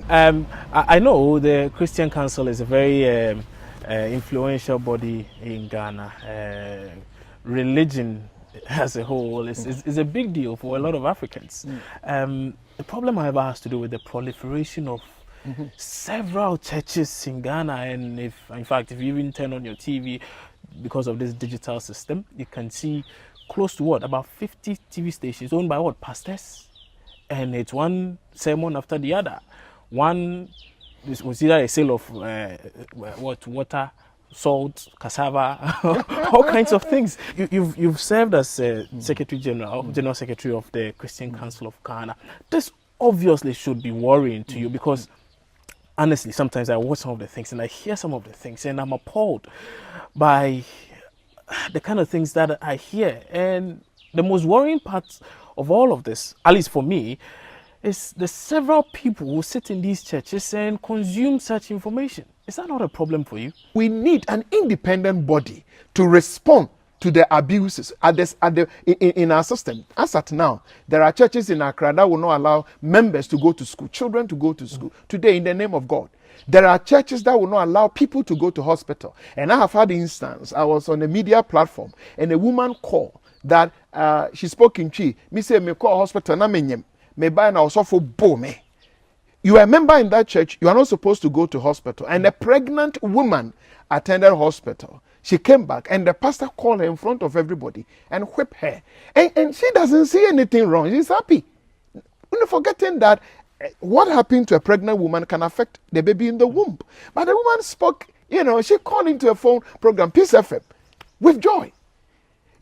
I know the Christian Council is a very influential body in Ghana. Religion as a whole is a big deal for a lot of Africans. The problem, however, has to do with the proliferation of several churches in Ghana, and in fact, if you even turn on your TV, because of this digital system, you can see close to about 50 TV stations owned by pastors, and it's one sermon after the other. One was either a sale of water, salt, cassava, all kinds of things. You've served as Secretary General, General Secretary of the Christian Council of Ghana. This obviously should be worrying to you, because honestly, sometimes I watch some of the things and I hear some of the things and I'm appalled by the kind of things that I hear. And the most worrying part of all of this, at least for me, is the several people who sit in these churches and consume such information. Is that not a problem for you? We need an independent body to respond to the abuses in our system. As at now, there are churches in Accra that will not allow members to go to school, children to go to school. Today, in the name of God. There are churches that will not allow people to go to hospital. And I have had instance, I was on a media platform and a woman called that she spoke in Chi. Me say, me call hospital, na me buy na also for me. You are a member in that church, you are not supposed to go to hospital. And a pregnant woman attended hospital. She came back and the pastor called her in front of everybody and whipped her. And she doesn't see anything wrong. She's happy. Forgetting that what happened to a pregnant woman can affect the baby in the womb. But the woman spoke, she called into a phone program, Peace FM, with joy.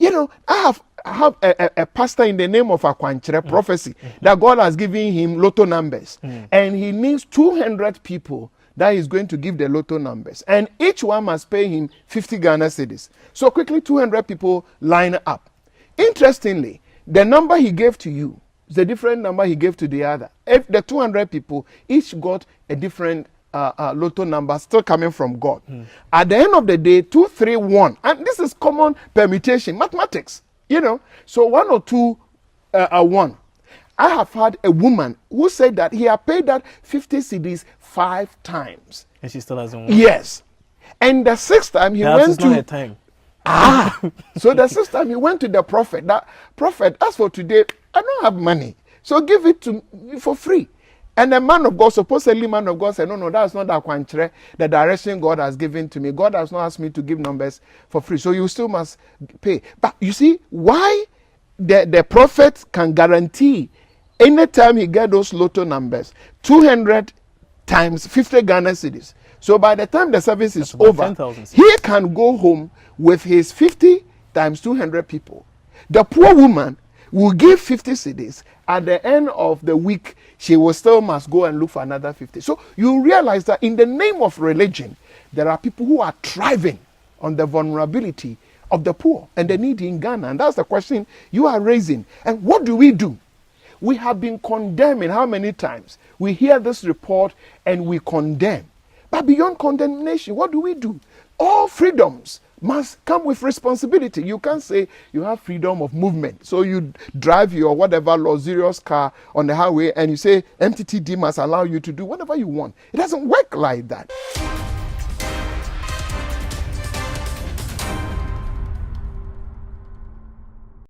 I have a pastor in the name of Akwanchere prophecy that God has given him lotto numbers. And he needs 200 people that he's going to give the lotto numbers. And each one must pay him 50 Ghana cedis. So quickly 200 people line up. Interestingly, the number he gave to you is a different number he gave to the other. If the 200 people each got a different lotto number still coming from God. At the end of the day, 2, 3, 1. And this is common permutation, mathematics, So 1 or 2, 1. I have had a woman who said that he had paid that 50 cedis 5 times. And she still hasn't won. Yes. And the 6th time he went to... Not her time. So the 6th time he went to the prophet. That prophet, as for today, I don't have money. So give it to me for free. And the man of God, supposedly man of God said, no, that's not the direction God has given to me. God has not asked me to give numbers for free. So you still must pay. But you see, why the prophet can guarantee anytime he get those lotto numbers, 200 times 50 Ghana cedis. So by the time the service is over, he can go home with his 50 times 200 people. The poor woman will give 50 cedis. At the end of the week, she will still must go and look for another 50. So you realize that in the name of religion, there are people who are thriving on the vulnerability of the poor and the needy in Ghana. And that's the question you are raising. And what do? We have been condemning. How many times? We hear this report and we condemn. But beyond condemnation, what do? All freedoms must come with responsibility. You can't say you have freedom of movement. So you drive your whatever luxurious car on the highway and you say MTTD must allow you to do whatever you want. It doesn't work like that.